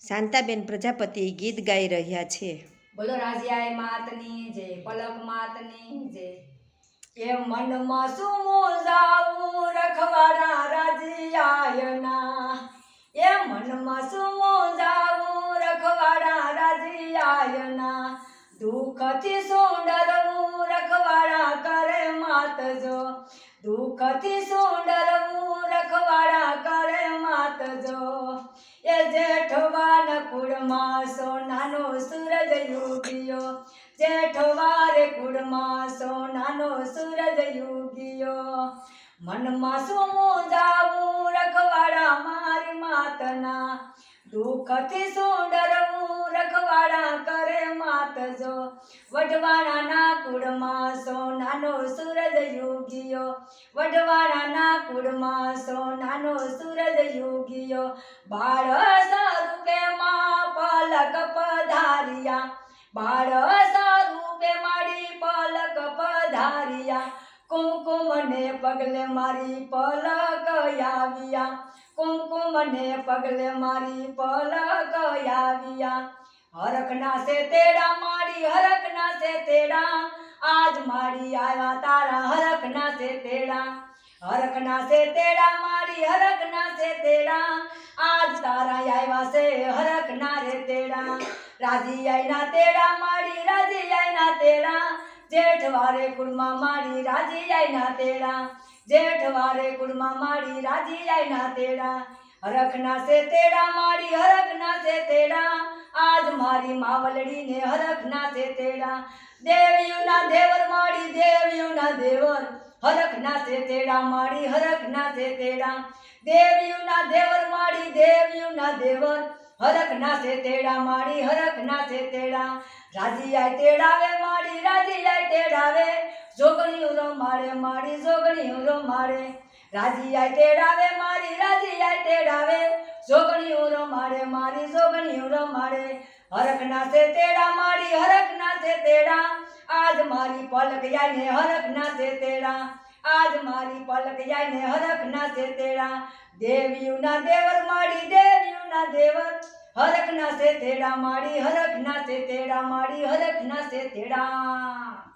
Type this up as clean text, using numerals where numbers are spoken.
શાંતાબેન પ્રજાપતિ ગીત ગાઈ રહ્યા છે। બોલો રાજીયાએ માતની જય, પલક માતની જય। એ મનમાં શું મોજાવું રખવાડા રાજીયાયના, એ મનમાં શું મોજાવું રખવાડા રાજીયાયના, દુઃખથી શું ડરવું રખવાડા કરે માતજો, દુઃખથી શું ડરવું રખવાડા કરે માતજો। એ જેઠવાન કુળમાં સોનાનો સૂરજ યુગ્યો, જેઠવારે કુળમાં સોનાનો સૂરજ યુગ્યો, મનમાં શું મૂંઝાવું રખવાડા મારી માતના, દુઃખથી શું ડરવું રખવાડા કરે માતજો, વઢવાણાના કુળમાં સોનાનો સૂરજ યુગ્યો, વઢવાણાના કુળમાં સોનાનો સૂરજ યુગ્યો, બાળ સ્વરૂપે માં પલક પધારિયા, બાળ સ્વરૂપે મારી પલક પધારિયા, કુમકુમને પગલે મારી પલક આવ્યા, કુમકુમને પગલે મારી પલક આવ્યા। હરખના છે તેડા મારી, હરખના છે તેડા, આજ મારી આવ્યા તારા હરખના છે તેડા, હરખના છે તેડા મારી, હરખના છે તેડા, આજ તારા આવ્યા છે હરખના રે તેડા। રાજીયાના તેડા મારી, રાજીયાના તેડા, જેઠવારે કુળમાં મારી રાજીયાના તેડા, જેઠવારે કુળમાં મારી રાજીયાના તેડા, હરખના છે તેડા મારી, હરખના છે તેડા, આજ મારી માવલડીને હરખના છે તેડા, દેવીઓના દેવર મારી, દેવીઓના દેવર, હરખના છે તેડા મારી, હરખના છે તેડા, દેવીઓના દેવર મારી, દેવીઓના દેવર, હરખના છે તેડા મારી, હરખના છે તેડા। રાજીયાય તેડાવે મારી, રાજીયાય તેડાવે, જોગણીઓ રમાડે મારી, જોગણીઓ રમાડે, રાજીયાય તેડાવે મારી, રાજીયાય તેડાવે, જોગણીઓ રમાડે મારી, જોગણીઓ રમાડે, હરખના છે તેડા મારી, હરખના છે તેડા, આજ મારી પલક આઈને હરખના છે તેડા, આજ મારી પલક આઈને હરખના છે તેડા, દેવીઓના દેવર મારી, દેવીઓના દેવર, હરખના છે તેડા મારી, હરખના છે તેડા મારી, હરખના છે તેડા।